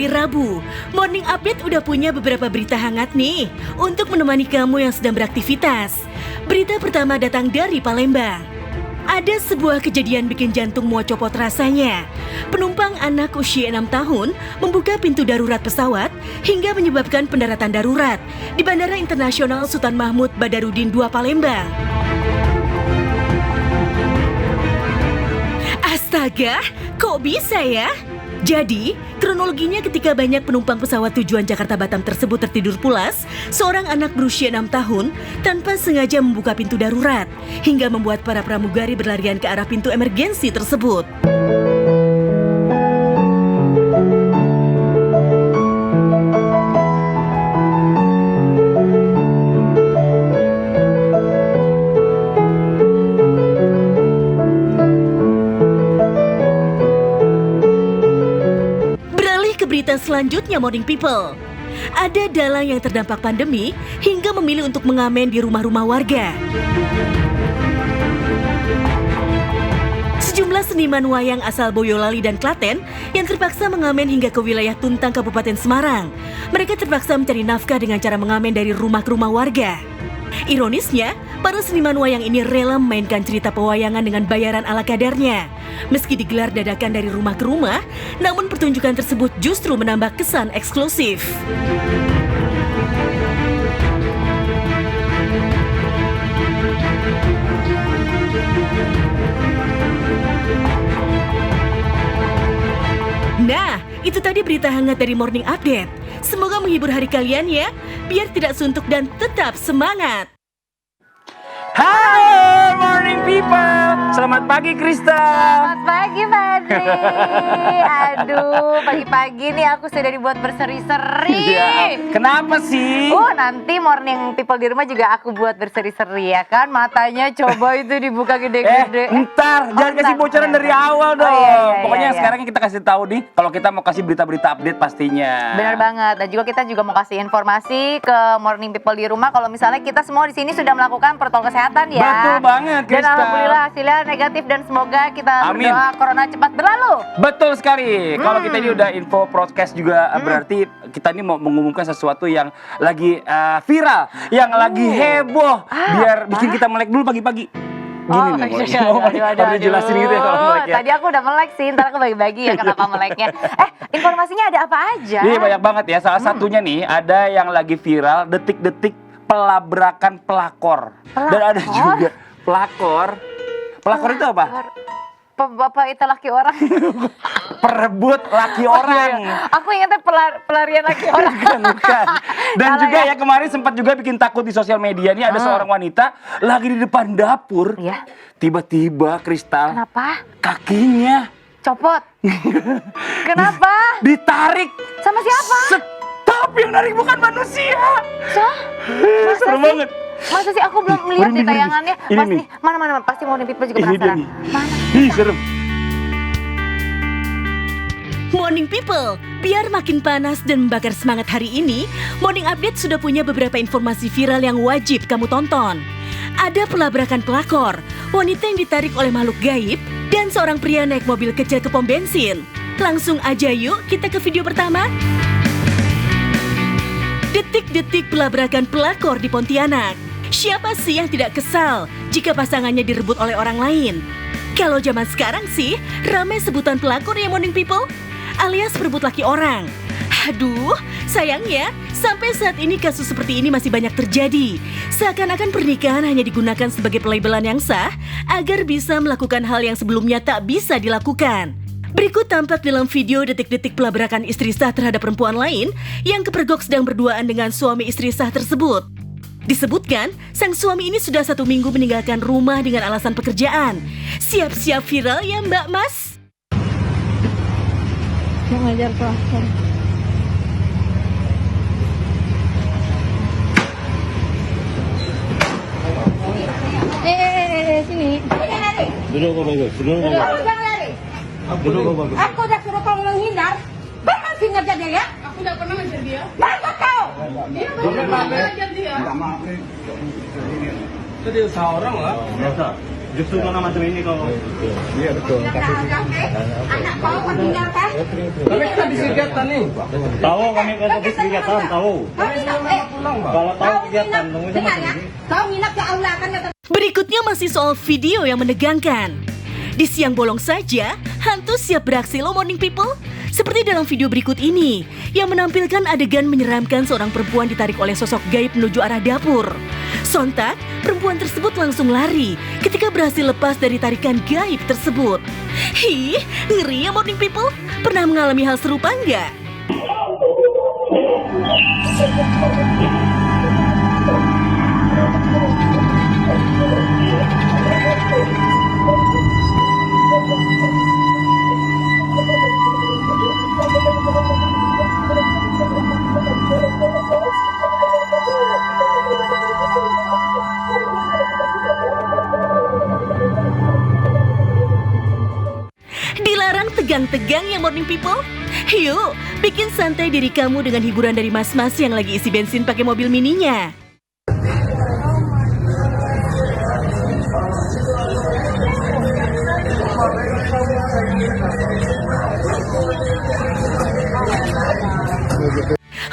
hari Rabu, Morning Update udah punya beberapa berita hangat nih untuk menemani kamu yang sedang beraktivitas. Berita pertama datang dari Palembang. Ada sebuah kejadian bikin jantung mau copot rasanya. Penumpang anak usia 6 tahun membuka pintu darurat pesawat hingga menyebabkan pendaratan darurat di Bandara Internasional Sultan Mahmud Badarudin II Palembang. Astaga, kok bisa ya? Jadi, kronologinya ketika banyak penumpang pesawat tujuan Jakarta Batam tersebut tertidur pulas, seorang anak berusia 6 tahun tanpa sengaja membuka pintu darurat hingga membuat para pramugari berlarian ke arah pintu emergensi tersebut. Berita selanjutnya, Morning People. Ada dalang yang terdampak pandemi hingga memilih untuk mengamen di rumah-rumah warga. Sejumlah seniman wayang asal Boyolali dan Klaten yang terpaksa mengamen hingga ke wilayah Tuntang, Kabupaten Semarang. Mereka terpaksa mencari nafkah dengan cara mengamen dari rumah ke rumah warga. Ironisnya, para seniman wayang ini rela memainkan cerita pewayangan dengan bayaran ala kadarnya. Meski digelar dadakan dari rumah ke rumah, namun pertunjukan tersebut justru menambah kesan eksklusif. Nah, itu tadi berita hangat dari Morning Update. Semoga menghibur hari kalian ya, biar tidak suntuk dan tetap semangat. Halo Morning People, selamat pagi Krista. Selamat pagi Fadri. Aduh, pagi-pagi nih aku sudah dibuat berseri-seri. Ya, kenapa sih? Nanti Morning People di rumah juga aku buat berseri-seri ya kan. Matanya coba itu dibuka gede-gede. Jangan kasih bocoran dari awal dong. Iya, Pokoknya iya. sekarang kita kasih tahu nih kalau kita mau kasih berita-berita update pastinya. Benar banget. Dan juga kita juga mau kasih informasi ke Morning People di rumah kalau misalnya kita semua di sini sudah melakukan protokol kesehatan ya. Betul banget, Dan Krista. alhamdulillah hasilnya negatif dan semoga kita Amin. berdoa corona cepat berlalu. Betul sekali. Kalau kita ini udah info broadcast juga berarti kita ini mau mengumumkan sesuatu yang lagi viral, yang lagi heboh, biar bikin kita melek dulu pagi-pagi. Gini nih, harus jelasin gitu ya kalau melek ya. Tadi aku udah melek sih, ntar aku bagi-bagi ya kenapa meleknya. Informasinya ada apa aja? Iya banyak banget ya. Salah satunya nih ada yang lagi viral detik-detik pelabrakan pelakor. Dan ada juga pelakor. Pelakor itu apa? Bapak itu laki orang. Perebut laki orang. Aku ingatnya pelarian laki orang. Bukan. Dan Salah juga ya? ya kemarin sempat juga bikin takut di sosial media nih ada seorang wanita lagi di depan dapur. Iya. Tiba-tiba Kristal Kenapa? kakinya Copot. Kenapa? ditarik. Sama siapa? Stop, yang narik bukan manusia. Masa Seru sih? banget. Masa sih aku belum melihat di tayangannya? Ini Pasti nih. mana pasti Morning People juga Ini dia penasaran. nih. Mana? Ih, serem. Morning People, biar makin panas dan membakar semangat hari ini, Morning Update sudah punya beberapa informasi viral yang wajib kamu tonton. Ada pelabrakan pelakor, wanita yang ditarik oleh makhluk gaib, dan seorang pria naik mobil kecil ke pom bensin. Langsung aja yuk kita ke video pertama. Detik-detik pelabrakan pelakor di Pontianak. Siapa sih yang tidak kesal jika pasangannya direbut oleh orang lain? Kalau zaman sekarang sih, ramai sebutan pelakor ya Morning People, alias berebut laki orang. Aduh, sayangnya sampai saat ini kasus seperti ini masih banyak terjadi. Seakan-akan pernikahan hanya digunakan sebagai pelabelan yang sah agar bisa melakukan hal yang sebelumnya tak bisa dilakukan. Berikut tampak dalam video detik-detik pelabrakan istri sah terhadap perempuan lain yang kepergok sedang berduaan dengan suami istri sah tersebut. Disebutkan, sang suami ini sudah 1 minggu meninggalkan rumah dengan alasan pekerjaan. Siap-siap viral ya Mbak Mas? Yang ngajar pelakor. Sini. Duduk kok bagus, duduk kok bagus. Jangan lari. Duduk kok bagus. Aku udah suruh kamu menghindar. Berhenti ngejar dia ya. Aku udah pernah ngejar dia. Mana kau? Dia belum pernah ngejar dia. Jadi usaha orang lah. Biasa. Justru karena macam ini kalau. Iya betul. Anak kau meninggalkan. Kami kan habis kegiatan nih. Tahu kami kan habis kegiatan, tahu. Kalau tahu kegiatan, nungguin sama Dengar ya, kau nginap ke aula kan kata. Berikutnya masih soal video yang menegangkan. Di siang bolong saja, hantu siap beraksi loh morning people. Seperti dalam video berikut ini, yang menampilkan adegan menyeramkan seorang perempuan ditarik oleh sosok gaib menuju arah dapur. Sontak, perempuan tersebut langsung lari ketika berhasil lepas dari tarikan gaib tersebut. Hih, ngeri ya morning people. Pernah mengalami hal serupa nggak? Dilarang tegang-tegang ya morning people. Yuk, bikin santai diri kamu dengan hiburan dari mas-mas yang lagi isi bensin pakai mobil mininya.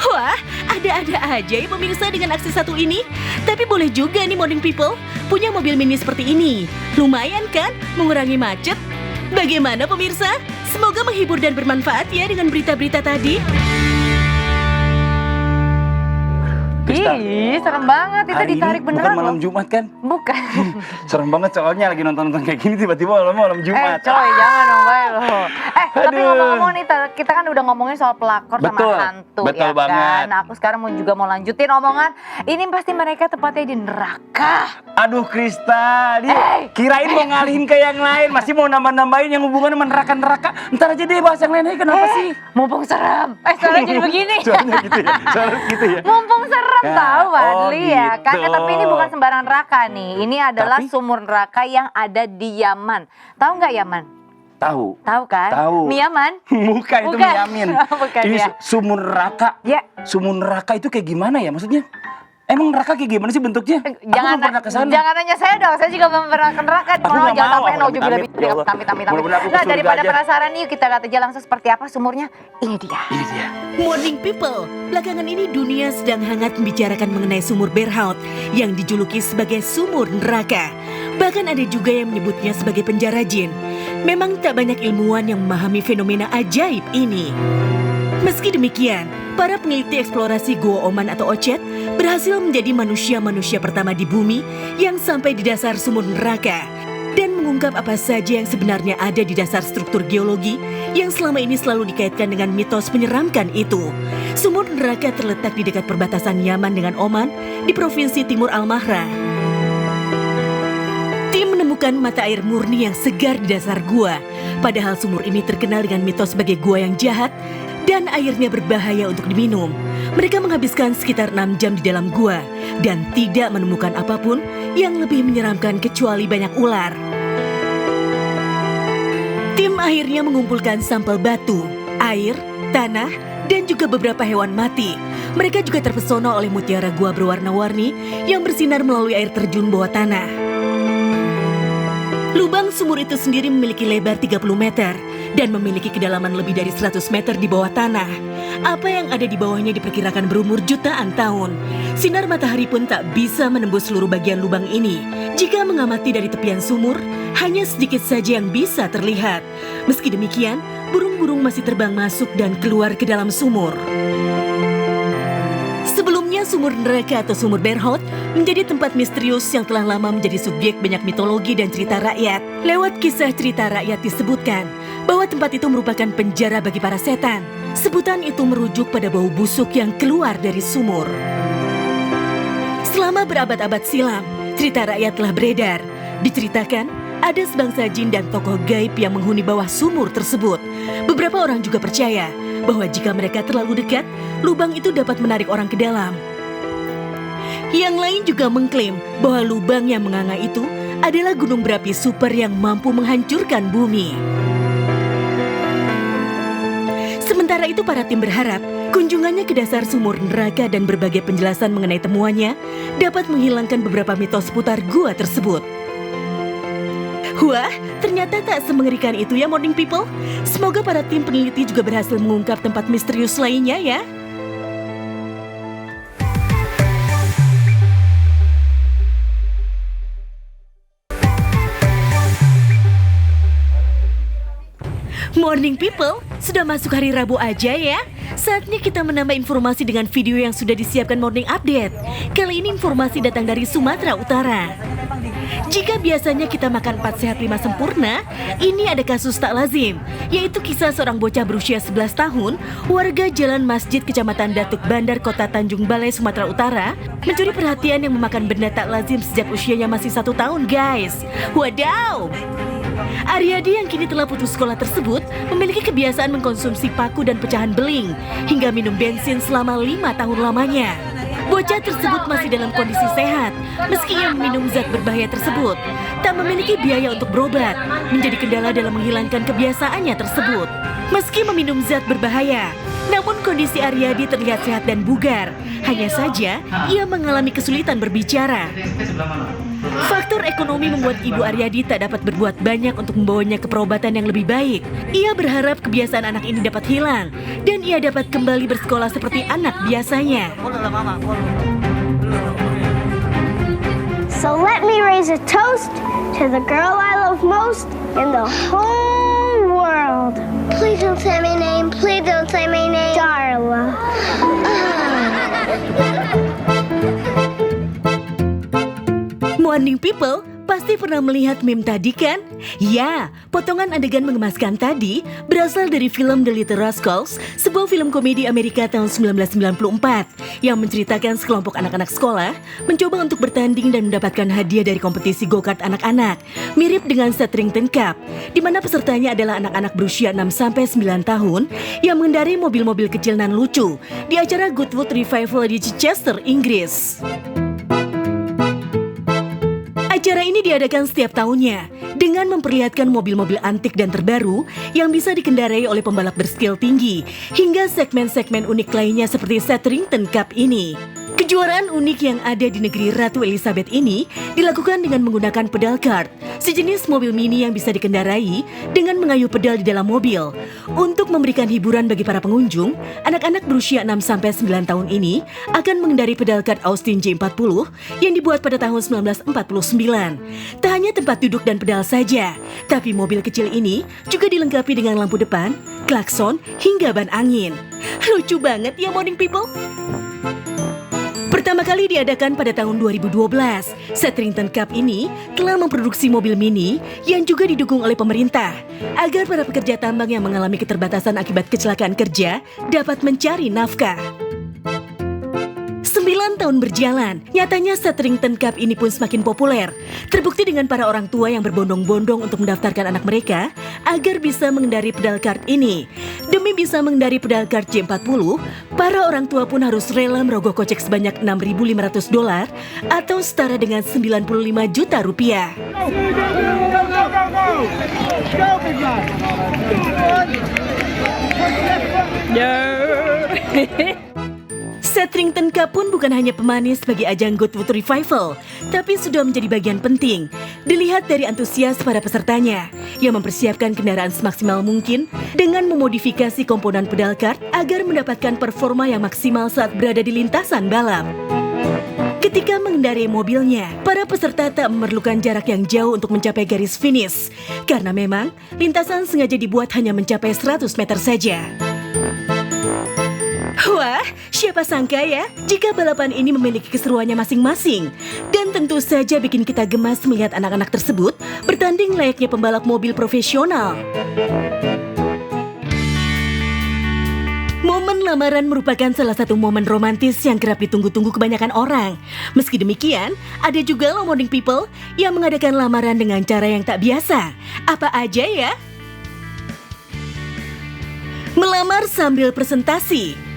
Wah, ada-ada aja ya pemirsa dengan aksi satu ini. Tapi boleh juga nih morning people punya mobil mini seperti ini. Lumayan kan mengurangi macet. Bagaimana pemirsa? Semoga menghibur dan bermanfaat ya dengan berita-berita tadi. Krista. Ih, serem banget itu Hari ditarik ini beneran bukan malam loh. Jumat kan? Bukan. Serem banget soalnya lagi nonton-nonton kayak gini tiba-tiba malam Jumat. Coy, jangan dong baik loh. Tapi Aduh. ngomong-ngomong nih, kita kan udah ngomongin soal pelakor Betul, sama hantu betul ya banget. kan. Nah, aku sekarang mau lanjutin omongan. Ini pasti mereka tepatnya di neraka. Aduh Krista, dia kirain mau ngalihin ke yang lain, masih mau nambah-nambahin yang hubungan sama neraka-neraka. Ntar aja deh bahas yang lain aja, kenapa sih? Mumpung serem. Suaranya jadi begini. Soalnya gitu ya, soalnya gitu ya. Mumpung serem Ya, tahu oh Fadli ya kan. gitu. Tapi ini bukan sembarang neraka nih. Ini adalah Tapi? sumur neraka yang ada di Yaman. Tahu nggak Yaman? Tahu. Tahu kan? Tahu. Miyaman? Bukan, itu Bukan. Miyamin. Bukan Ini ya. sumur neraka. Ya. Sumur neraka itu kayak gimana ya maksudnya? Emang neraka kayak gimana sih bentuknya? Aku belum pernah ke sana. Jangan nanya saya dong, saya juga belum pernah ke neraka. Aku Mohon nggak jangan mau, sampai aku naujubillah amit-amit, ya Allah. amit. Mudah-mudahan aku ke Nah, surga daripada aja. penasaran yuk kita lihat aja langsung seperti apa sumurnya. Ini dia. Ini dia. Morning people, belakangan ini dunia sedang hangat membicarakan mengenai sumur Berhout yang dijuluki sebagai sumur neraka. Bahkan ada juga yang menyebutnya sebagai penjara jin. Memang tak banyak ilmuwan yang memahami fenomena ajaib ini. Meski demikian, para peneliti eksplorasi Gua Oman atau Ocet berhasil menjadi manusia-manusia pertama di bumi yang sampai di dasar sumur neraka dan mengungkap apa saja yang sebenarnya ada di dasar struktur geologi yang selama ini selalu dikaitkan dengan mitos menyeramkan itu. Sumur neraka terletak di dekat perbatasan Yaman dengan Oman di Provinsi Timur Al-Mahra. Tim menemukan mata air murni yang segar di dasar gua. Padahal sumur ini terkenal dengan mitos sebagai gua yang jahat dan airnya berbahaya untuk diminum. Mereka menghabiskan sekitar 6 jam di dalam gua dan tidak menemukan apapun yang lebih menyeramkan kecuali banyak ular. Tim akhirnya mengumpulkan sampel batu, air, tanah, dan juga beberapa hewan mati. Mereka juga terpesona oleh mutiara gua berwarna-warni yang bersinar melalui air terjun bawah tanah. Lubang sumur itu sendiri memiliki lebar 30 meter dan memiliki kedalaman lebih dari 100 meter di bawah tanah. Apa yang ada di bawahnya diperkirakan berumur jutaan tahun. Sinar matahari pun tak bisa menembus seluruh bagian lubang ini. Jika mengamati dari tepian sumur, hanya sedikit saja yang bisa terlihat. Meski demikian, burung-burung masih terbang masuk dan keluar ke dalam sumur. Sebelumnya sumur neraka atau sumur Berhout menjadi tempat misterius yang telah lama menjadi subjek banyak mitologi dan cerita rakyat. Lewat kisah cerita rakyat disebutkan bahwa tempat itu merupakan penjara bagi para setan. Sebutan itu merujuk pada bau busuk yang keluar dari sumur. Selama berabad-abad silam, cerita rakyat telah beredar. Diceritakan ada sebangsa jin dan tokoh gaib yang menghuni bawah sumur tersebut. Beberapa orang juga percaya bahwa jika mereka terlalu dekat, lubang itu dapat menarik orang ke dalam. Yang lain juga mengklaim bahwa lubang yang menganga itu adalah gunung berapi super yang mampu menghancurkan bumi. Sementara itu para tim berharap Kunjungannya ke dasar sumur neraka dan berbagai penjelasan mengenai temuannya dapat menghilangkan beberapa mitos seputar gua tersebut. Wah, ternyata tak semengerikan itu ya Morning People. Semoga para tim peneliti juga berhasil mengungkap tempat misterius lainnya ya. Morning People, sudah masuk hari Rabu aja ya. Saatnya kita menambah informasi dengan video yang sudah disiapkan Morning Update. Kali ini informasi datang dari Sumatera Utara. Jika biasanya kita makan 4 sehat 5 sempurna, ini ada kasus tak lazim, yaitu kisah seorang bocah berusia 11 tahun, warga Jalan Masjid Kecamatan Datuk Bandar Kota Tanjung Balai, Sumatera Utara, mencuri perhatian yang memakan benda tak lazim sejak usianya masih 1 tahun guys. Wadaw! Aryadi yang kini telah putus sekolah tersebut memiliki kebiasaan mengkonsumsi paku dan pecahan beling hingga minum bensin selama 5 tahun lamanya. Bocah tersebut masih dalam kondisi sehat meski ia meminum zat berbahaya tersebut. Tak memiliki biaya untuk berobat, menjadi kendala dalam menghilangkan kebiasaannya tersebut. Meski meminum zat berbahaya, namun kondisi Aryadi terlihat sehat dan bugar. Hanya saja ia mengalami kesulitan berbicara. Faktor ekonomi membuat Ibu Aryadi tak dapat berbuat banyak untuk membawanya ke perobatan yang lebih baik. Ia berharap kebiasaan anak ini dapat hilang dan ia dapat kembali bersekolah seperti anak biasanya. So let me raise a toast to the girl I love most in the whole world. Please don't say my name. Please don't say my name. Darla. Morning People, pasti pernah melihat meme tadi kan? Ya, potongan adegan mengemaskan tadi berasal dari film The Little Rascals, sebuah film komedi Amerika tahun 1994 yang menceritakan sekelompok anak-anak sekolah mencoba untuk bertanding dan mendapatkan hadiah dari kompetisi go-kart anak-anak, mirip dengan Shatterington Cup, di mana pesertanya adalah anak-anak berusia 6-9 tahun yang mengendarai mobil-mobil kecil nan lucu di acara Goodwood Revival di Chichester, Inggris. Acara ini diadakan setiap tahunnya dengan memperlihatkan mobil-mobil antik dan terbaru yang bisa dikendarai oleh pembalap berskill tinggi hingga segmen-segmen unik lainnya seperti Shatterington Cup ini. Kejuaraan unik yang ada di negeri Ratu Elizabeth ini dilakukan dengan menggunakan pedal kart, sejenis mobil mini yang bisa dikendarai dengan mengayuh pedal di dalam mobil. Untuk memberikan hiburan bagi para pengunjung, anak-anak berusia 6-9 tahun ini akan mengendari pedal kart Austin J40 yang dibuat pada tahun 1949. Tak hanya tempat duduk dan pedal saja, tapi mobil kecil ini juga dilengkapi dengan lampu depan, klakson, hingga ban angin. Lucu banget ya Morning People! Pertama kali diadakan pada tahun 2012, Shatterington Cup ini telah memproduksi mobil mini yang juga didukung oleh pemerintah agar para pekerja tambang yang mengalami keterbatasan akibat kecelakaan kerja dapat mencari nafkah. 9 tahun berjalan, nyatanya Shatterington Cup ini pun semakin populer. Terbukti dengan para orang tua yang berbondong-bondong untuk mendaftarkan anak mereka agar bisa mengendari pedal kart ini. Demi bisa mengendari pedal kart J40, para orang tua pun harus rela merogoh kocek sebanyak $6.500 atau setara dengan 95 juta rupiah. Shatterington Cup pun bukan hanya pemanis bagi ajang Goodwood Revival, tapi sudah menjadi bagian penting. Dilihat dari antusias para pesertanya yang mempersiapkan kendaraan semaksimal mungkin dengan memodifikasi komponen pedal kart agar mendapatkan performa yang maksimal saat berada di lintasan balap. Ketika mengendarai mobilnya, para peserta tak memerlukan jarak yang jauh untuk mencapai garis finish, karena memang lintasan sengaja dibuat hanya mencapai 100 meter saja. Wah, siapa sangka ya jika balapan ini memiliki keseruannya masing-masing. Dan tentu saja bikin kita gemas melihat anak-anak tersebut bertanding layaknya pembalap mobil profesional. Momen lamaran merupakan salah satu momen romantis yang kerap ditunggu-tunggu kebanyakan orang. Meski demikian, ada juga loh Morning People yang mengadakan lamaran dengan cara yang tak biasa. Apa aja ya? Melamar sambil presentasi.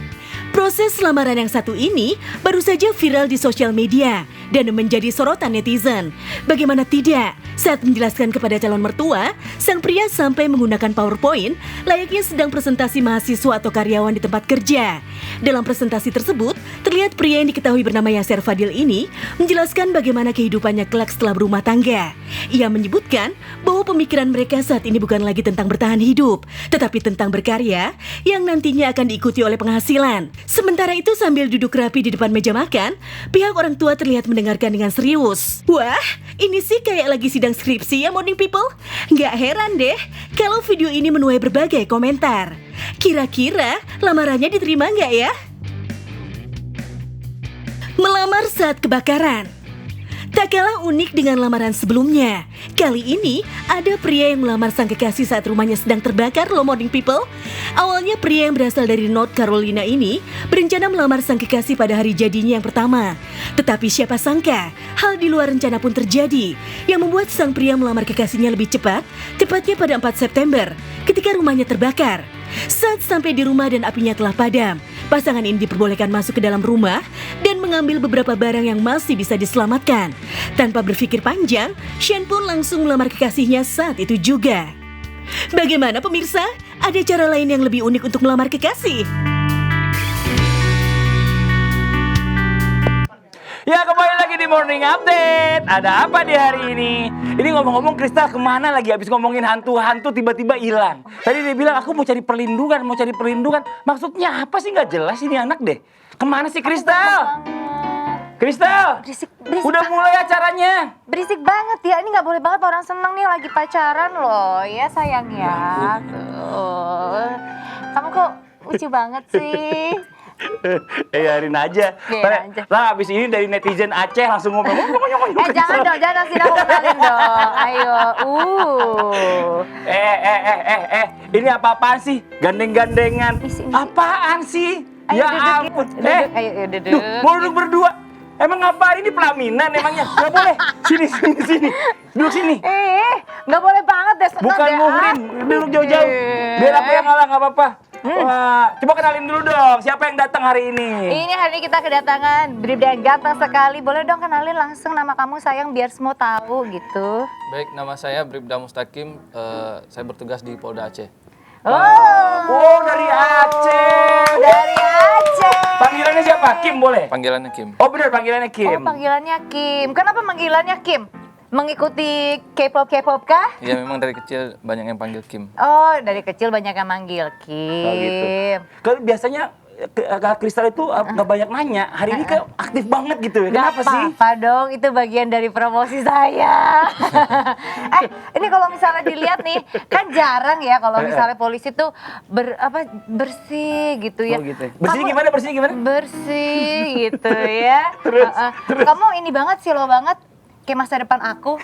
Proses lamaran yang satu ini baru saja viral di sosial media dan menjadi sorotan netizen. Bagaimana tidak, saat menjelaskan kepada calon mertua, sang pria sampai menggunakan PowerPoint layaknya sedang presentasi mahasiswa atau karyawan di tempat kerja. Dalam presentasi tersebut, terlihat pria yang diketahui bernama Yasser Fadil ini menjelaskan bagaimana kehidupannya kelak setelah berumah tangga. Ia menyebutkan bahwa pemikiran mereka saat ini bukan lagi tentang bertahan hidup, tetapi tentang berkarya yang nantinya akan diikuti oleh penghasilan. Sementara itu sambil duduk rapi di depan meja makan, pihak orang tua terlihat mendengarkan dengan serius. Wah, ini sih kayak lagi sidang skripsi ya Morning People. Nggak heran deh kalau video ini menuai berbagai komentar. Kira-kira lamarannya diterima nggak ya? Melamar saat kebakaran. Tak kalah unik dengan lamaran sebelumnya. Kali ini, ada pria yang melamar sang kekasih saat rumahnya sedang terbakar loh Morning People. Awalnya pria yang berasal dari North Carolina ini berencana melamar sang kekasih pada hari jadinya yang pertama. Tetapi siapa sangka, hal di luar rencana pun terjadi yang membuat sang pria melamar kekasihnya lebih cepat, tepatnya pada 4 September ketika rumahnya terbakar. Saat sampai di rumah dan apinya telah padam, pasangan ini diperbolehkan masuk ke dalam rumah dan mengambil beberapa barang yang masih bisa diselamatkan. Tanpa berpikir panjang, Shane pun langsung melamar kekasihnya saat itu juga. Bagaimana pemirsa? Ada cara lain yang lebih unik untuk melamar kekasih? Ya, kembali lagi di Morning Update. Ada apa di hari ini? Ini ngomong-ngomong, Kristal kemana lagi? Habis ngomongin hantu-hantu tiba-tiba hilang. Tadi dia bilang aku mau cari perlindungan. Maksudnya apa sih? Nggak jelas ini anak deh. Kemana sih Kristal? Kristal, Berisik udah mulai acaranya. Berisik banget ya, ini nggak boleh banget orang seneng nih lagi pacaran loh, ya sayang ya. Tuh. Kamu kok lucu banget sih. Yarin aja. Nah, abis ini dari netizen Aceh langsung ngomong. Jangan dong, jangan langsung aku kenalin dong. Ayo, Ini apa-apaan sih? Gandeng-gandengan. Apaan sih? Ayo, Ya duduk, ampun. duduk, ayo duduk. Duh, mau duduk berdua. Emang ngapain ini pelaminan emangnya? Gak boleh. Sini. Duduk sini. Nggak boleh banget deh. seneng Bukan deh, muhrim, duduk jauh-jauh. Biar aku yang ngalah, nggak apa-apa. Wah, coba kenalin dulu dong, siapa yang datang hari ini? Ini hari ini kita kedatangan Bribda yang ganteng sekali. Boleh dong kenalin langsung nama kamu sayang biar semua tahu gitu. Baik, nama saya Bribda Mustaqim. Saya bertugas di Polda Aceh. Oh, dari Aceh. Dari Aceh. Panggilannya siapa? Kim boleh? Panggilannya Kim. Oh benar, panggilannya Oh, Kim. panggilannya Kim. Kenapa panggilannya Kim? Mengikuti K-pop kah? Ya memang dari kecil banyak yang panggil Kim. Oh, dari kecil banyak yang manggil Kim. Oh, gitu. Kalau biasanya Kristal itu nggak banyak nanya. Hari ini kayak aktif banget gitu ya. Kenapa sih? Apa dong, itu bagian dari promosi saya. Ini kalau misalnya dilihat nih, kan jarang ya kalau misalnya polisi tuh bersih gitu ya. Oh gitu. Bersih gimana? Bersih gitu ya. Terus. Kamu ini banget sih, lo banget. Kayak masa depan aku.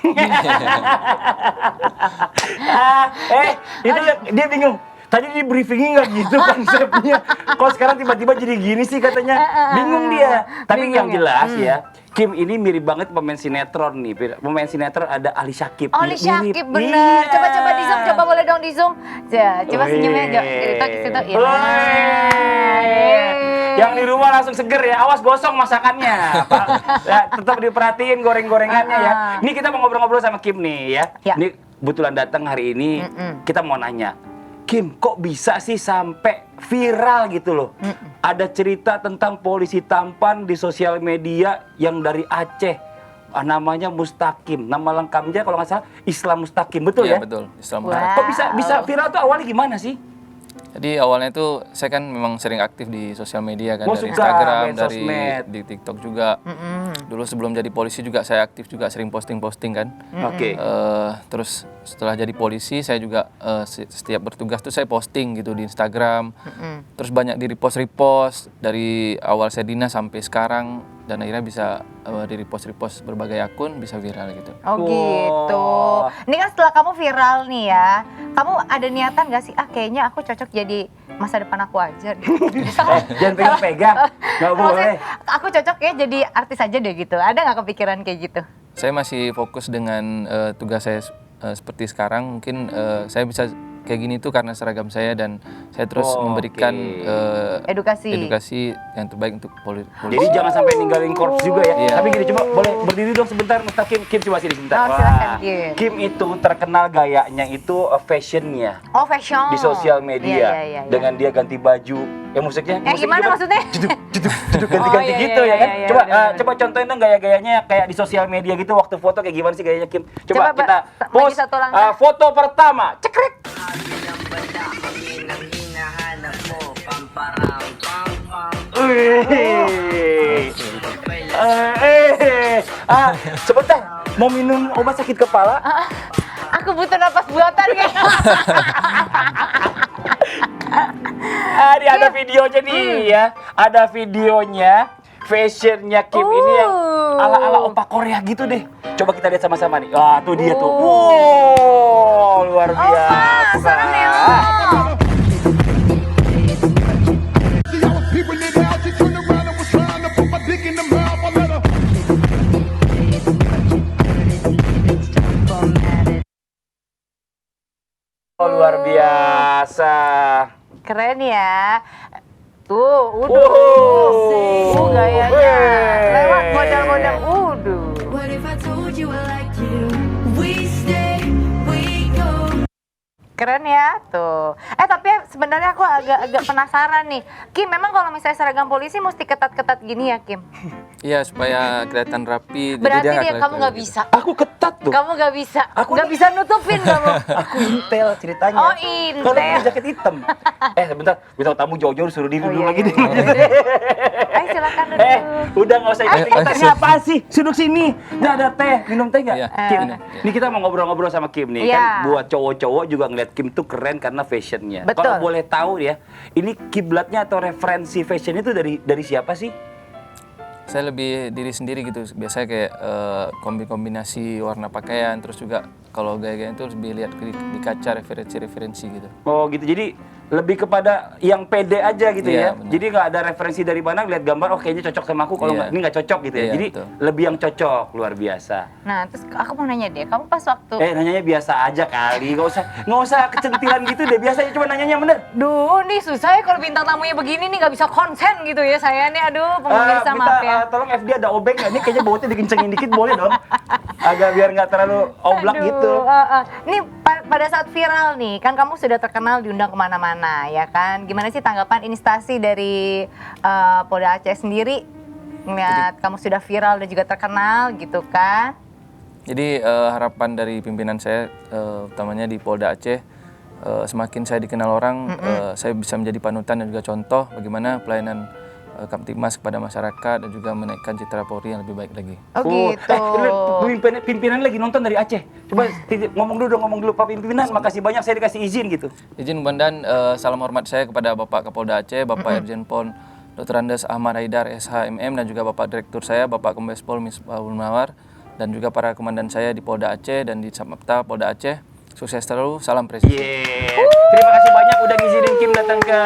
Itu dia bingung. Tadi di briefingnya nggak gitu konsepnya. Kok sekarang tiba-tiba jadi gini sih katanya. Bingung dia. Tapi yang jelas ya, Kim ini mirip banget pemain sinetron nih. Pemain sinetron ada Ali Syakib. Ali Syakib bener. Iya. Coba di zoom, coba boleh dong di zoom. Coba senyumnya gitu. Yang di rumah langsung seger ya. Awas gosong masakannya. Ya, tetap diperhatiin goreng-gorengannya ya. Ini kita mau ngobrol-ngobrol sama Kim nih ya. Ini kebetulan datang hari ini. Kita mau nanya, Kim, kok bisa sih sampai viral gitu loh? Ada cerita tentang polisi tampan di sosial media yang dari Aceh. Namanya Mustaqim. Nama lengkapnya kalau nggak salah Islam Mustaqim, betul ya? Iya betul, Islam. Kok bisa viral tuh awalnya gimana sih? Jadi awalnya itu saya kan memang sering aktif di sosial media kan, Oh, dari suka Instagram, main dari sosmed. di TikTok juga. Dulu sebelum jadi polisi juga saya aktif juga sering posting-posting kan. Oke. Terus setelah jadi polisi saya juga setiap bertugas tuh saya posting gitu di Instagram. Terus banyak di repost dari awal saya dinas sampai sekarang, dan akhirnya bisa di repost berbagai akun bisa viral gitu. Oh gitu. Ini kan setelah kamu viral nih ya, kamu ada niatan gak sih? Kayaknya aku cocok jadi masa depan aku aja. Jangan pegang-pegang, nggak boleh. Aku cocok ya jadi artis aja deh gitu. Ada nggak kepikiran kayak gitu? Saya masih fokus dengan tugas saya seperti sekarang. Mungkin saya bisa kayak gini tuh karena seragam saya dan saya terus memberikan edukasi yang terbaik untuk polisi. Jadi jangan sampai ninggalin korps juga ya. Iya. Tapi gini, coba boleh berdiri dong sebentar, Mr. Kim. Kim coba sini sebentar. Oh, silakan, Kim. Kim itu terkenal gayanya itu fashionnya Oh, fashion. di sosial media. Iya. Dengan dia ganti baju. Ya musiknya? Gimana maksudnya? Jeduk ganti-ganti iya, gitu iya, ya kan? iya, Coba benar. coba contohin dong gaya-gayanya kayak di sosial media gitu waktu foto kayak gimana sih gayanya Kim? Coba, Coba kita maju post satu langkah. foto pertama. Cekrek. Sebentar, mau minum obat sakit kepala? Aku butuh napas buatan ya. Ini ada videonya nih ya. Ada videonya. Fashionnya Kim ini yang ala-ala opa Korea gitu deh. Coba kita lihat sama-sama nih. Ah, tuh dia tuh. Wow, luar biasa. Serem ya. Oh, luar biasa. Keren ya. Tuh, Wow. gayanya. Wey. Lewat model-model udu. What if I told you I like you? We stay, we go. Keren ya, tuh. Tapi sebenarnya aku agak penasaran nih. Kim, memang kalau misalnya seragam polisi mesti ketat-ketat gini ya, Kim? Iya, supaya kelihatan rapi. Berarti nggak dia kamu kelihatan nggak gitu. bisa. Aku ketat tuh. Kamu nggak bisa. Aku Nggak nih- bisa nutupin kamu. Aku intel ceritanya. Oh, intel. Kalau punya jaket hitam. Sebentar, bisa tamu jauh-jauh suruh diri dulu iya, lagi iya, nih. Ayo silakan duduk. Udah nggak usah ikut tanya apa sih? Duduk sini. Nggak ada teh, minum teh nggak? Iya, Kim, minum. ini kita mau ngobrol-ngobrol sama Kim nih. Iya. Kan buat cowok-cowok juga ngeliat Kim tuh keren karena fashionnya. Betul. Kalau boleh tahu ya, ini kiblatnya atau referensi fashion itu dari siapa sih? Saya lebih diri sendiri gitu. Biasanya kayak kombinasi warna pakaian, terus juga kalau gaya-gaya itu lebih lihat di kaca referensi-referensi gitu. Oh gitu, jadi lebih kepada yang pede aja gitu ya. Iya, benar. Jadi nggak ada referensi dari mana, lihat gambar, oh kayaknya cocok sama aku, kalau Iya. nggak ini nggak cocok gitu ya. Iya, Jadi betul. lebih yang cocok, luar biasa. Nah, terus aku mau nanya deh, kamu pas waktu Nanyanya biasa aja kali, nggak usah kecentilan gitu deh, biasa aja, cuma nanyanya bener. Duh, nih susah ya kalau bintang tamunya begini nih nggak bisa konsen gitu ya saya nih. Aduh, pemirsa maaf ya. Tolong FD ada obeng nggak? Ini kayaknya bautnya dikencengin dikit boleh dong? Agak biar nggak terlalu oblak Aduh, gitu. Nih pada saat viral nih, kan kamu sudah terkenal diundang kemana-mana ya kan? Gimana sih tanggapan instasi dari Polda Aceh sendiri ngeliat kamu sudah viral dan juga terkenal gitu kan? Jadi harapan dari pimpinan saya, utamanya di Polda Aceh, semakin saya dikenal orang, saya bisa menjadi panutan dan juga contoh bagaimana pelayanan Kamtibmas kepada masyarakat dan juga menaikkan citra Polri yang lebih baik lagi. Oh gitu. Pimpinan lagi nonton dari Aceh. Coba ngomong dulu Pak Pimpinan, makasih banyak saya dikasih izin gitu. Izin Bandan, salam hormat saya kepada Bapak Kapolda Aceh, Bapak Irjen Pol Dr. Andes Ahmad Haidar SHMM, dan juga Bapak Direktur saya, Bapak Kombes Pol Misbahul Munawar, dan juga para komandan saya di Polda Aceh dan di Samapta Polda Aceh. Sukses terus, salam presiden. Terima kasih banyak udah ngizinin Kim datang ke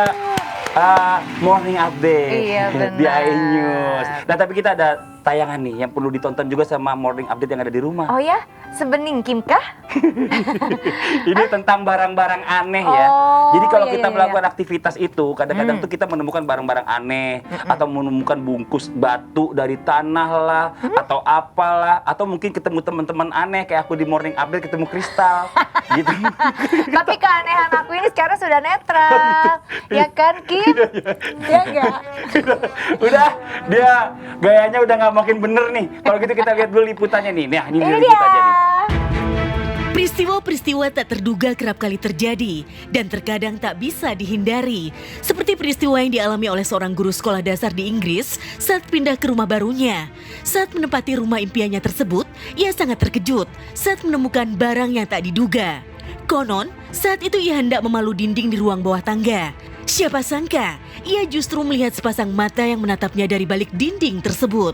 Morning Update Iya, benar. di iNews. Nah tapi kita ada tayangan nih yang perlu ditonton juga sama Morning Update yang ada di rumah. Oh ya, sebening Kim kah? Ini tentang barang-barang aneh ya. Oh, Jadi kalau iya, kita iya, melakukan aktivitas itu, kadang-kadang tuh kita menemukan barang-barang aneh atau menemukan bungkus batu dari tanah lah atau apalah, atau mungkin ketemu teman-teman aneh kayak aku di Morning Update ketemu kristal gitu. Tapi keanehan aku ini sekarang sudah netral. Ya kan, Kim? Ya enggak? Udah, dia gayanya udah nggak makin bener nih. Kalau gitu kita lihat dulu liputannya nih. Nah, ini Ini dia. liputannya nih. Peristiwa-peristiwa tak terduga kerap kali terjadi dan terkadang tak bisa dihindari. Seperti peristiwa yang dialami oleh seorang guru sekolah dasar di Inggris saat pindah ke rumah barunya. Saat menempati rumah impiannya tersebut, ia sangat terkejut saat menemukan barang yang tak diduga. Konon, saat itu ia hendak memalu dinding di ruang bawah tangga. Siapa sangka, ia justru melihat sepasang mata yang menatapnya dari balik dinding tersebut.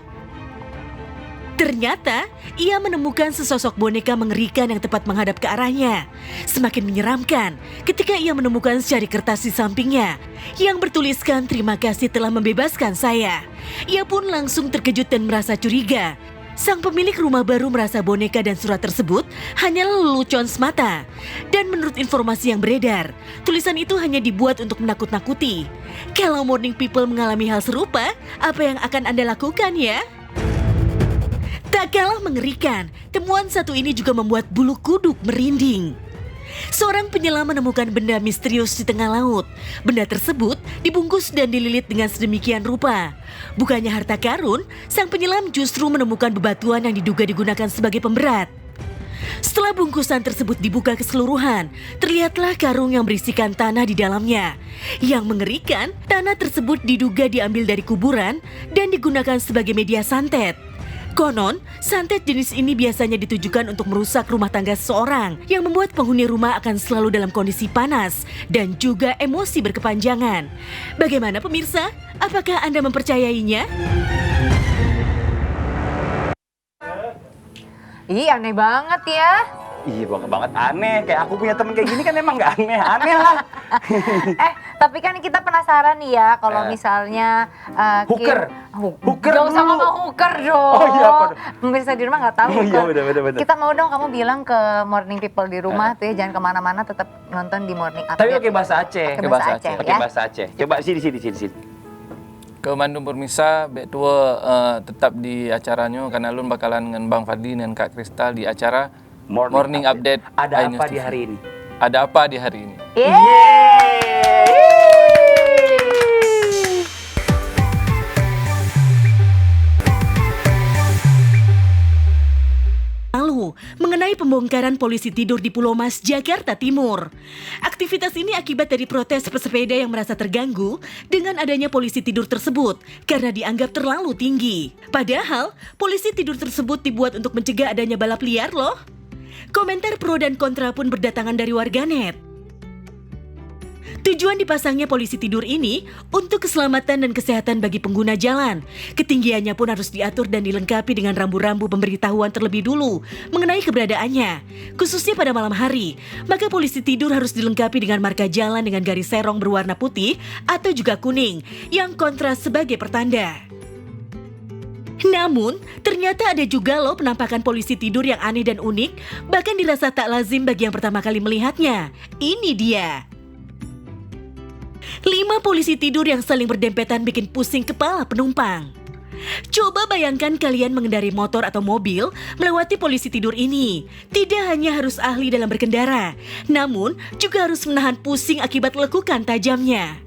Ternyata, ia menemukan sesosok boneka mengerikan yang tepat menghadap ke arahnya. Semakin menyeramkan ketika ia menemukan secari kertas di sampingnya yang bertuliskan "Terima kasih telah membebaskan saya." Ia pun langsung terkejut dan merasa curiga. Sang pemilik rumah baru merasa boneka dan surat tersebut hanyalah lelucon semata. Dan menurut informasi yang beredar, tulisan itu hanya dibuat untuk menakut-nakuti. Kalau Morning People mengalami hal serupa, apa yang akan Anda lakukan ya? Tak kalah mengerikan, temuan satu ini juga membuat bulu kuduk merinding. Seorang penyelam menemukan benda misterius di tengah laut. Benda tersebut dibungkus dan dililit dengan sedemikian rupa. Bukannya harta karun, sang penyelam justru menemukan bebatuan yang diduga digunakan sebagai pemberat. Setelah bungkusan tersebut dibuka keseluruhan, terlihatlah karung yang berisikan tanah di dalamnya. Yang mengerikan, tanah tersebut diduga diambil dari kuburan dan digunakan sebagai media santet. Konon, santet jenis ini biasanya ditujukan untuk merusak rumah tangga seseorang yang membuat penghuni rumah akan selalu dalam kondisi panas dan juga emosi berkepanjangan. Bagaimana pemirsa? Apakah Anda mempercayainya? Ih, aneh banget ya. Iya banget aneh, kayak aku punya temen kayak gini kan emang gak aneh, aneh lah. Tapi kan kita penasaran nih ya, kalau misalnya Hooker. Hooker Gak usah dulu. ngomong hooker dong. Oh iya, apa? Pemirsa di rumah nggak tahu. Oh iya, hooker. bener. Kita mau dong kamu bilang ke Morning People di rumah tuh ya, jangan kemana-mana, tetap nonton di Morning Update. Tapi pakai bahasa Aceh. Pakai bahasa Aceh Pakai ya. bahasa Aceh. Coba sini. Ke Bandung Permisa, Bek Tua tetap di acaranya karena Lun bakalan dengan Bang Fadli dan Kak Kristal di acara Morning Update. Ada iNews apa TV. di hari ini? Ada apa di hari ini? Lalu, mengenai pembongkaran polisi tidur di Pulau Mas, Jakarta Timur. Aktivitas ini akibat dari protes pesepeda yang merasa terganggu dengan adanya polisi tidur tersebut karena dianggap terlalu tinggi. Padahal, polisi tidur tersebut dibuat untuk mencegah adanya balap liar loh. Komentar pro dan kontra pun berdatangan dari warganet. Tujuan dipasangnya polisi tidur ini untuk keselamatan dan kesehatan bagi pengguna jalan. Ketinggiannya pun harus diatur dan dilengkapi dengan rambu-rambu pemberitahuan terlebih dulu mengenai keberadaannya. Khususnya pada malam hari, maka polisi tidur harus dilengkapi dengan marka jalan dengan garis serong berwarna putih atau juga kuning yang kontras sebagai pertanda. Namun, ternyata ada juga loh penampakan polisi tidur yang aneh dan unik, bahkan dirasa tak lazim bagi yang pertama kali melihatnya. Ini dia. 5 polisi tidur yang saling berdempetan bikin pusing kepala penumpang. Coba bayangkan kalian mengendari motor atau mobil melewati polisi tidur ini. Tidak hanya harus ahli dalam berkendara, namun juga harus menahan pusing akibat lekukan tajamnya.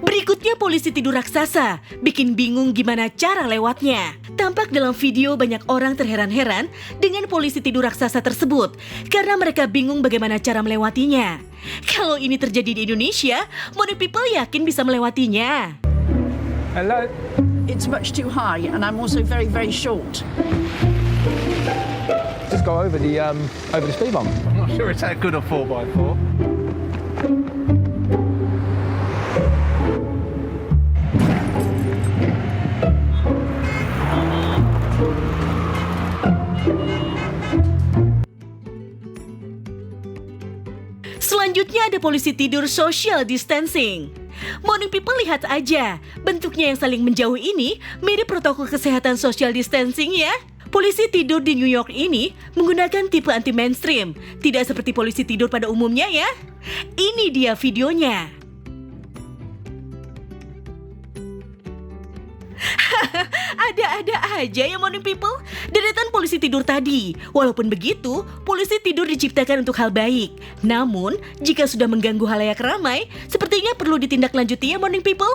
Berikutnya polisi tidur raksasa, bikin bingung gimana cara lewatnya. Tampak dalam video banyak orang terheran-heran dengan polisi tidur raksasa tersebut karena mereka bingung bagaimana cara melewatinya. Kalau ini terjadi di Indonesia, Morning People yakin bisa melewatinya. Hello. It's much too high, and I'm also very, very short. Just go over the speed bump. I'm not sure it's that good a 4x4. Selanjutnya ada polisi tidur social distancing. Morning People lihat aja, bentuknya yang saling menjauh ini mirip protokol kesehatan social distancing ya. Polisi tidur di New York ini menggunakan tipe anti-mainstream, tidak seperti polisi tidur pada umumnya ya. Ini dia videonya. Ada-ada aja ya Morning People, deretan polisi tidur tadi. Walaupun begitu, polisi tidur diciptakan untuk hal baik. Namun, jika sudah mengganggu halayak ramai, sepertinya perlu ditindaklanjuti ya Morning People.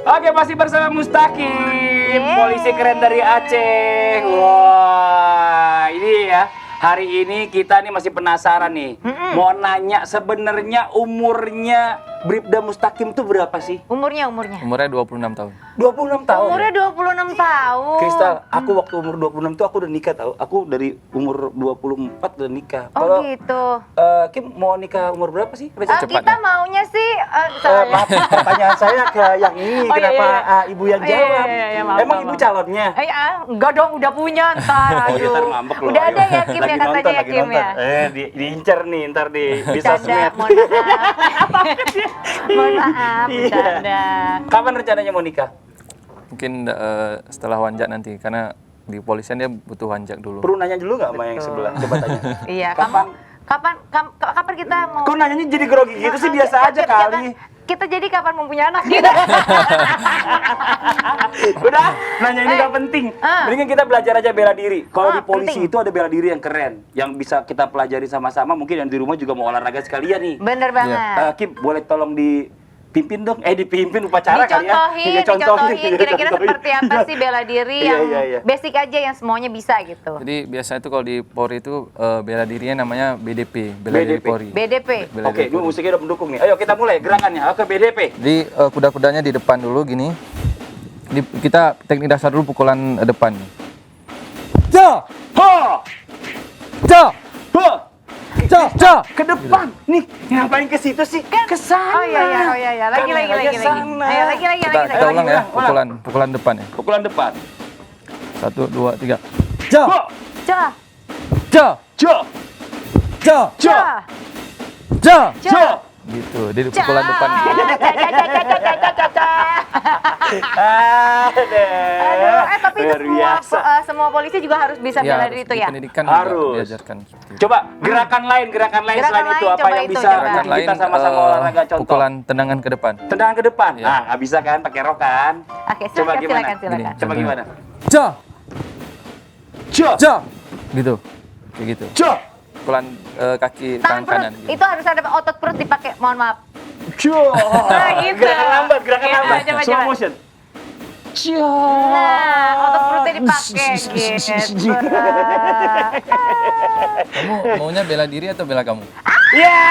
Oke, masih bersama Mustaqim, polisi keren dari Aceh. Wah, ini ya. Hari ini kita nih masih penasaran nih. Mau nanya sebenarnya umurnya Bribda Mustaqim tuh berapa sih? Umurnya. Umurnya 26 tahun. 26 tahun. Umurnya 26 tahun. Kristal, aku waktu umur 26 tuh aku udah nikah tahu. Aku dari umur 24 udah nikah. Oh gitu. Kim mau nikah umur berapa sih? Kita maunya sih Maaf, pertanyaan saya ke yang ini. Oh, Kenapa iya. ibu yang jawab? Iya, maaf, Emang maaf, ibu maaf. calonnya? Enggak dong, udah punya ntar. Oh iya, Aduh. ntar ngambek loh. Udah ada Ayo. ya Kim ya Lagi katanya nonton, ya lagi Kim nonton. ya. Diincer nih ntar di Bercanda, sosmed. mohon maaf. Mohon maaf, Iya. bercanda. Kapan rencananya mau nikah? Mungkin setelah wanjak nanti, karena di polisian dia butuh wanjak dulu. Perlu nanya dulu nggak sama yang sebelah? Coba tanya. Iya, kapan kita mau? Kok nanyanya jadi grogi gitu sih? Biasa aja kali. Kita jadi kapan mempunyai anak gitu? Udah, nanya ini nggak penting. Mendingan kita belajar aja bela diri. Kalau di polisi penting. itu ada bela diri yang keren, yang bisa kita pelajari sama-sama. Mungkin yang di rumah juga mau olahraga sekalian nih. Bener banget. Kim, boleh tolong dipimpin dong? Dipimpin upacara kali ya? Dicontohin kira-kira seperti apa sih bela diri yang Iya. basic aja yang semuanya bisa gitu. Jadi biasa itu kalau di Polri itu bela dirinya namanya BDP, bela diri Polri. BDP. Bela Oke, diri ini Polri. musiknya udah mendukung nih. Ayo kita mulai gerakannya. Oke, BDP. Jadi kuda-kudanya di depan dulu gini. Kita teknik dasar dulu pukulan depan. Ja! Ha! Ja! Ha! Ja! Ja! Ke depan. Nih, ngapain ke situ sih? Ke sana. Oh iya. Lagi. Sana. Ayo lagi. Kita ulang ya, pukulan depan ya. Pukulan depan. 1, 2, 3. Ja! Ha! Ja. Ja! Ja! Ja! Ja! Ja! Ja! Gitu, jadi pukulan depan. Aduh, tapi itu Luar biasa. semua polisi juga harus bisa Ya, bela harus diri itu di ya. pendidikan Harus. juga diajarkan. seperti itu. Coba gerakan lain Gerakan selain itu lain, apa coba yang itu, bisa coba. Gerakan bikin lain kita sama-sama olahraga contoh? pukulan tendangan ke depan. Tendangan ke depan. Ya. Ah, nggak bisa kan pakai rok kan? Oke, Coba gimana? silakan. Gini. Coba gimana? Ja! Ja! Ja! Gitu. Kayak gitu. Ja! Pukulan kaki Tangan tangan perut, kanan. Gitu. itu harus ada otot perut dipakai, mohon maaf. Ja! Gitu. Gerakan lambat. Ya, coba. Slow motion. Ja! Nah, otot perutnya dipakai gitu. Kamu maunya bela diri atau bela kamu? Ya,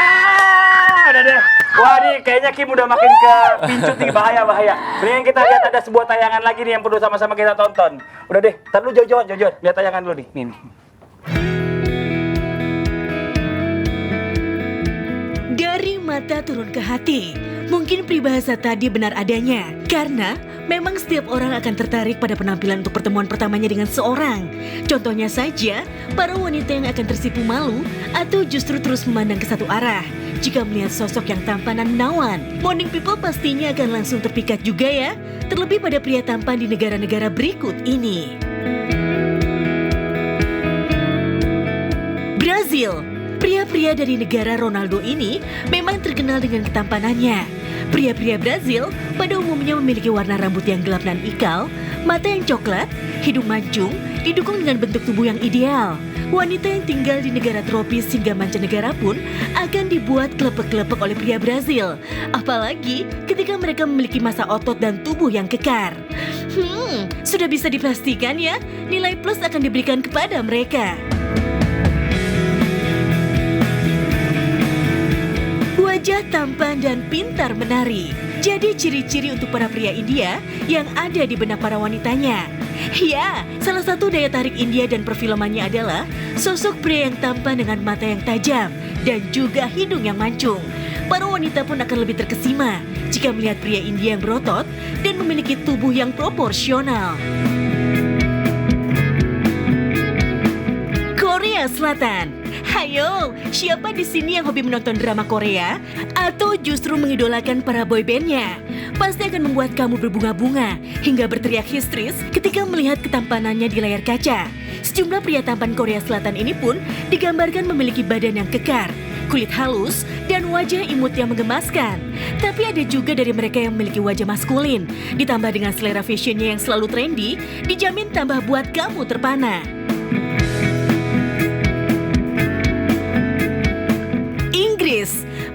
udah deh. Wah, nih kayaknya Kim udah makin ke pincut nih, bahaya. Mendingan kita lihat ada sebuah tayangan lagi nih yang perlu sama-sama kita tonton. Udah deh, tar dulu jauh-jauhan. Lihat tayangan dulu nih. Nih. Dari mata turun ke hati. Mungkin peribahasa tadi benar adanya, karena memang setiap orang akan tertarik pada penampilan untuk pertemuan pertamanya dengan seorang. Contohnya saja, para wanita yang akan tersipu malu atau justru terus memandang ke satu arah. Jika melihat sosok yang tampan dan menawan, morning people pastinya akan langsung terpikat juga ya. Terlebih pada pria tampan di negara-negara berikut ini. Brazil. Pria-pria dari negara Ronaldo ini memang terkenal dengan ketampanannya. Pria-pria Brazil pada umumnya memiliki warna rambut yang gelap dan ikal, mata yang coklat, hidung mancung, didukung dengan bentuk tubuh yang ideal. Wanita yang tinggal di negara tropis hingga mancanegara pun akan dibuat kelepek-kelepek oleh pria Brazil. Apalagi ketika mereka memiliki massa otot dan tubuh yang kekar. Sudah bisa dipastikan ya, nilai plus akan diberikan kepada mereka. Wajah tampan dan pintar menari jadi ciri-ciri untuk para pria India yang ada di benak para wanitanya. Ya, salah satu daya tarik India dan perfilmannya adalah sosok pria yang tampan dengan mata yang tajam dan juga hidung yang mancung. Para wanita pun akan lebih terkesima jika melihat pria India yang berotot dan memiliki tubuh yang proporsional. Korea Selatan. Hayo, siapa di sini yang hobi menonton drama Korea atau justru mengidolakan para boybandnya? Pasti akan membuat kamu berbunga-bunga hingga berteriak histeris ketika melihat ketampanannya di layar kaca. Sejumlah pria tampan Korea Selatan ini pun digambarkan memiliki badan yang kekar, kulit halus, dan wajah imut yang menggemaskan. Tapi ada juga dari mereka yang memiliki wajah maskulin, ditambah dengan selera fashionnya yang selalu trendy, dijamin tambah buat kamu terpana.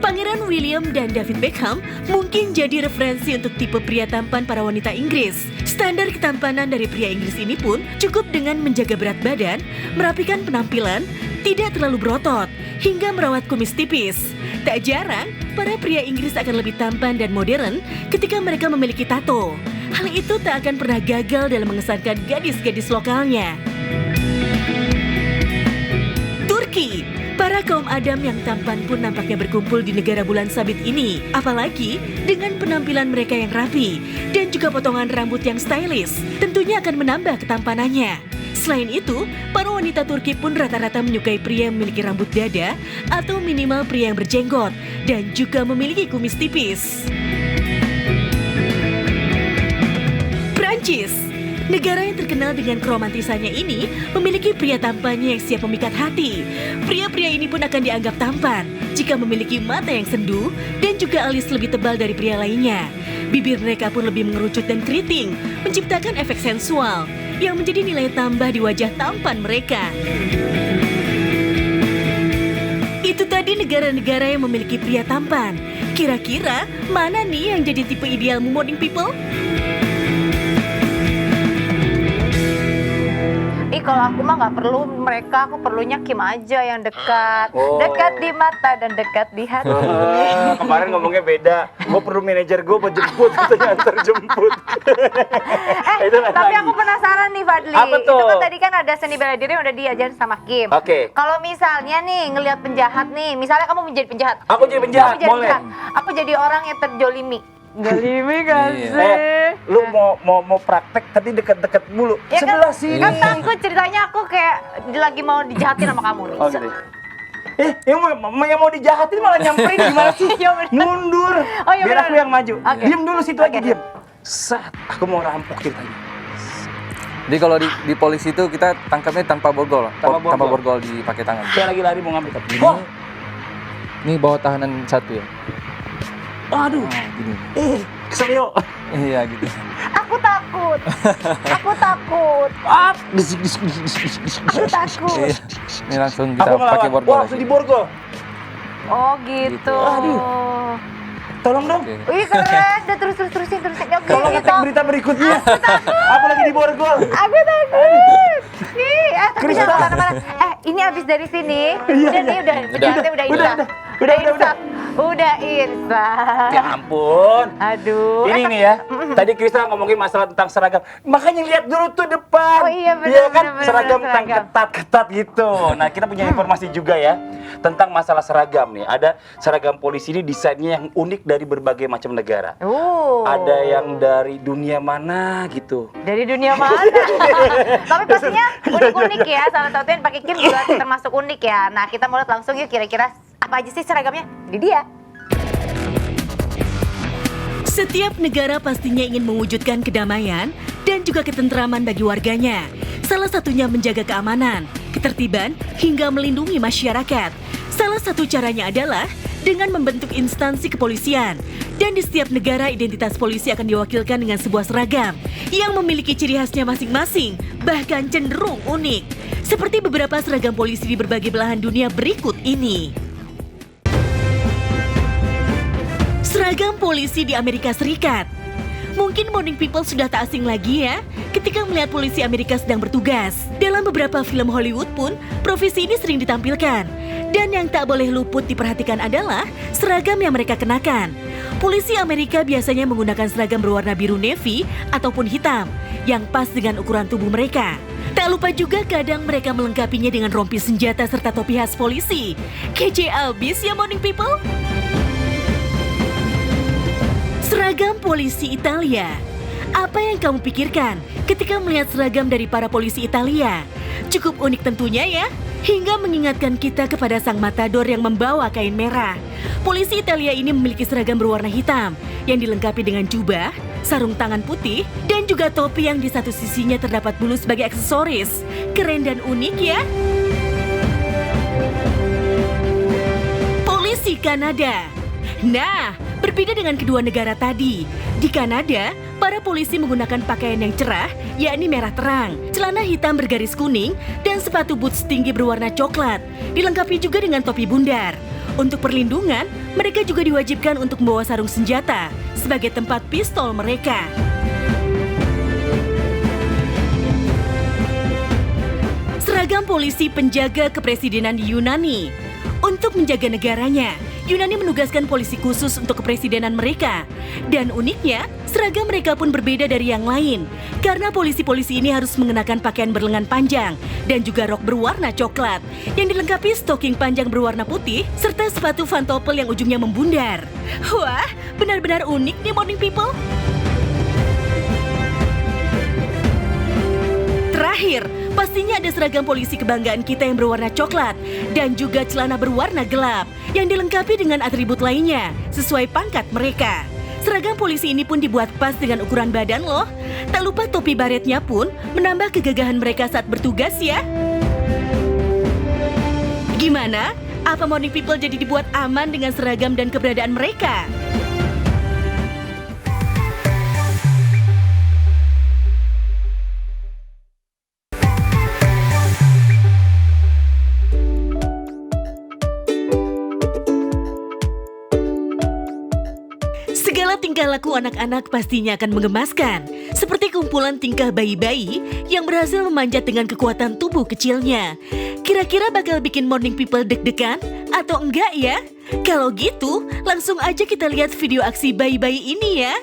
Pangeran William dan David Beckham mungkin jadi referensi untuk tipe pria tampan para wanita Inggris. Standar ketampanan dari pria Inggris ini pun cukup dengan menjaga berat badan, merapikan penampilan, tidak terlalu berotot, hingga merawat kumis tipis. Tak jarang, para pria Inggris akan lebih tampan dan modern ketika mereka memiliki tato. Hal itu tak akan pernah gagal dalam mengesankan gadis-gadis lokalnya. Turki, para kaum Adam yang tampan pun nampaknya berkumpul di negara bulan sabit ini. Apalagi dengan penampilan mereka yang rapi dan juga potongan rambut yang stylish, tentunya akan menambah ketampanannya. Selain itu, para wanita Turki pun rata-rata menyukai pria yang memiliki rambut dada atau minimal pria yang berjenggot dan juga memiliki kumis tipis. Prancis, negara yang terkenal dengan keromantisannya ini memiliki pria tampannya yang siap memikat hati. Pria-pria ini pun akan dianggap tampan jika memiliki mata yang sendu dan juga alis lebih tebal dari pria lainnya. Bibir mereka pun lebih mengerucut dan keriting, menciptakan efek sensual yang menjadi nilai tambah di wajah tampan mereka. Itu tadi negara-negara yang memiliki pria tampan. Kira-kira mana nih yang jadi tipe idealmu, Morning People? Kalau aku mah nggak perlu mereka, aku perlunya Kim aja yang dekat. Dekat di mata dan dekat di hati. Kemarin ngomongnya beda. Gue perlu manajer gue buat jemput, katanya antar jemput. Tapi aku penasaran nih Fadli. Apa tuh? Itu kan tadi kan ada seni bela diri yang udah diajarin sama Kim. Oke. Kalau misalnya nih ngelihat penjahat nih, misalnya kamu menjadi penjahat. Aku jadi penjahat, boleh. Aku jadi orang yang terjolimi. Jolimi kan sih? Lu mau praktek tapi deket-deket mulu. Ya Sebelah kan, sini. kan takut ceritanya aku kayak lagi mau dijahatin sama kamu nih. Oh gitu. Yang mau dijahatin malah nyamperin gimana sih? Mundur. Oh, iya, Biar bener. aku yang maju. Oke. Diem dulu situ aja, Oke. diem. Saat aku mau rampok ceritanya. Jadi kalau di polisi itu kita tangkapnya tanpa borgol. Tanpa borgol dipakai tangan. Saya lagi lari mau ngambil tapi. Ini bawa tahanan satu ya. Aduh. Gini. Kesel yuk. Iya gitu. Aku takut. Aku takut. Aku takut. Iya. Ini langsung kita Aku ngelawan. pakai borgol. Langsung di borgol. Oh gitu. Aduh. Tolong dong. Oke. Wih keren, udah terusin. Ya, Tolong gitu. ngetek berita berikutnya. Aku lagi di borgol. Aku takut. Nih, tapi Kristal. jangan kemana-mana. Ini abis dari sini. Udah penjahatnya udah insaf. Udah. Udah insaf. Ya ampun. Aduh. Ini nih ya. Tadi Kristal ngomongin masalah tentang seragam. Makanya lihat dulu tuh depan. Oh iya, benar, Iya kan benar, seragam benar, tentang seragam. ketat-ketat gitu. Nah, kita punya informasi juga ya tentang masalah seragam nih. Ada seragam polisi ini desainnya yang unik dari berbagai macam negara. Ada yang dari dunia mana gitu. Dari dunia mana? Tapi pastinya unik-unik ya. Salah satu yang pakai Kim juga termasuk unik ya. Nah, kita mau lihat langsung yuk kira-kira apa aja sih seragamnya? Di dia. Setiap negara pastinya ingin mewujudkan kedamaian dan juga ketentraman bagi warganya. Salah satunya menjaga keamanan, ketertiban, hingga melindungi masyarakat. Salah satu caranya adalah dengan membentuk instansi kepolisian. Dan di setiap negara identitas polisi akan diwakilkan dengan sebuah seragam yang memiliki ciri khasnya masing-masing, bahkan cenderung unik. Seperti beberapa seragam polisi di berbagai belahan dunia berikut ini. Seragam polisi di Amerika Serikat. Mungkin Morning People sudah tak asing lagi ya ketika melihat polisi Amerika sedang bertugas. Dalam beberapa film Hollywood pun, profesi ini sering ditampilkan. Dan yang tak boleh luput diperhatikan adalah seragam yang mereka kenakan. Polisi Amerika biasanya menggunakan seragam berwarna biru navy ataupun hitam yang pas dengan ukuran tubuh mereka. Tak lupa juga kadang mereka melengkapinya dengan rompi senjata serta topi khas polisi. Kece abis ya Morning People? Seragam polisi Italia. Apa yang kamu pikirkan ketika melihat seragam dari para polisi Italia? Cukup unik tentunya ya, hingga mengingatkan kita kepada sang matador yang membawa kain merah. Polisi Italia ini memiliki seragam berwarna hitam yang dilengkapi dengan jubah, sarung tangan putih, dan juga topi yang di satu sisinya terdapat bulu sebagai aksesoris. Keren dan unik ya. Polisi Kanada. Nah, berbeda dengan kedua negara tadi. Di Kanada, para polisi menggunakan pakaian yang cerah, yakni merah terang, celana hitam bergaris kuning, dan sepatu boots tinggi berwarna coklat. Dilengkapi juga dengan topi bundar. Untuk perlindungan, mereka juga diwajibkan untuk membawa sarung senjata sebagai tempat pistol mereka. Seragam polisi penjaga kepresidenan di Yunani. Untuk menjaga negaranya, Yunani menugaskan polisi khusus untuk kepresidenan mereka. Dan uniknya, seragam mereka pun berbeda dari yang lain. Karena polisi-polisi ini harus mengenakan pakaian berlengan panjang dan juga rok berwarna coklat yang dilengkapi stoking panjang berwarna putih serta sepatu pantofel yang ujungnya membundar. Wah, benar-benar unik nih morning people. Terakhir, pastinya ada seragam polisi kebanggaan kita yang berwarna coklat dan juga celana berwarna gelap yang dilengkapi dengan atribut lainnya sesuai pangkat mereka. Seragam polisi ini pun dibuat pas dengan ukuran badan loh. Tak lupa topi baretnya pun menambah kegagahan mereka saat bertugas ya. Gimana? Apa morning people jadi dibuat aman dengan seragam dan keberadaan mereka? Segala tingkah laku anak-anak pastinya akan mengemaskan. Seperti kumpulan tingkah bayi-bayi yang berhasil memanjat dengan kekuatan tubuh kecilnya. Kira-kira bakal bikin morning people deg-degan atau enggak ya? Kalau gitu, langsung aja kita lihat video aksi bayi-bayi ini ya.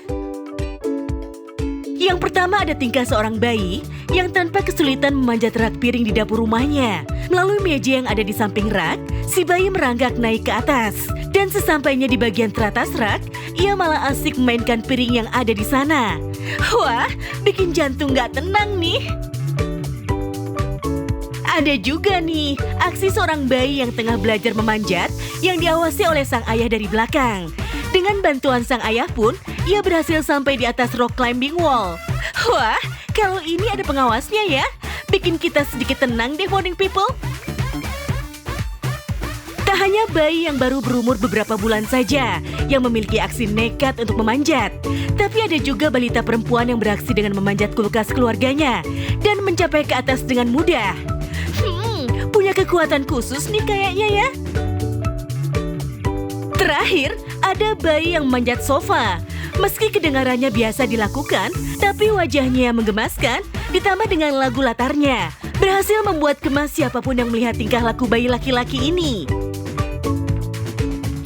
Yang pertama ada tingkah seorang bayi yang tanpa kesulitan memanjat rak piring di dapur rumahnya. Melalui meja yang ada di samping rak, si bayi meranggak naik ke atas. Dan sesampainya di bagian teratas rak, ia malah asik memainkan piring yang ada di sana. Wah, bikin jantung gak tenang nih. Ada juga nih, aksi seorang bayi yang tengah belajar memanjat yang diawasi oleh sang ayah dari belakang. Dengan bantuan sang ayah pun, ia berhasil sampai di atas rock climbing wall. Wah, kalau ini ada pengawasnya ya, bikin kita sedikit tenang deh morning people. Tak hanya bayi yang baru berumur beberapa bulan saja yang memiliki aksi nekat untuk memanjat, tapi ada juga balita perempuan yang beraksi dengan memanjat kulkas keluarganya dan mencapai ke atas dengan mudah. Punya kekuatan khusus nih kayaknya ya. Terakhir, ada bayi yang memanjat sofa. Meski kedengarannya biasa dilakukan, tapi wajahnya yang menggemaskan ditambah dengan lagu latarnya berhasil membuat gemas siapapun yang melihat tingkah laku bayi laki-laki ini.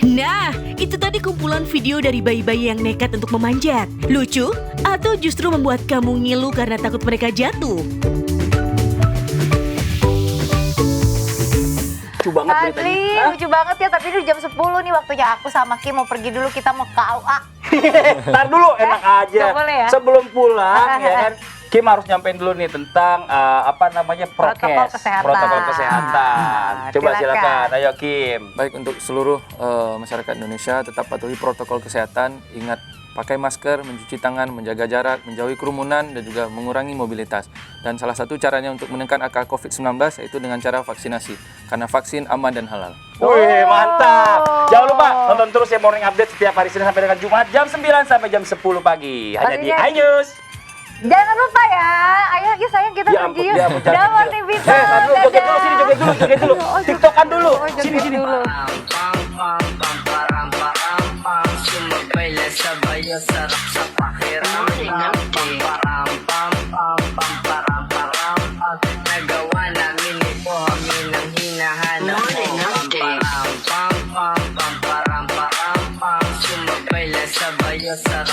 Nah, itu tadi kumpulan video dari bayi-bayi yang nekat untuk memanjat. Lucu? Atau justru membuat kamu ngilu karena takut mereka jatuh? Lucu banget beritanya. Hah? Lucu banget ya, tapi udah jam 10 nih waktunya aku sama Kim mau pergi dulu, kita mau KUA. Ntar dulu, enak aja. Nggak boleh ya? Sebelum pulang, ya kan, Kim harus nyampein dulu nih tentang Protokol prokes, kesehatan. protokol kesehatan. Coba silakan, ayo Kim. Baik, untuk seluruh masyarakat Indonesia tetap patuhi protokol kesehatan, ingat pakai masker, mencuci tangan, menjaga jarak, menjauhi kerumunan, dan juga mengurangi mobilitas. Dan salah satu caranya untuk menekan angka COVID-19 yaitu dengan cara vaksinasi, karena vaksin aman dan halal. Wih, mantap. Jangan lupa nonton terus ya Morning Update setiap hari Senin sampai dengan Jumat jam 9 sampai jam 10 pagi. Hanya di iNews. Jangan lupa ya, ayo yuk sayang kita Ya pergi ampun, yuk. ya ampun, jangan Dah gitu. morning people. Tar dulu, joget dulu, sini joget dulu. TikTokan dulu. Sini, sini. Nagawa namin ito, amin ang hinahanap mo. Sumabay lang sa bayo, sarap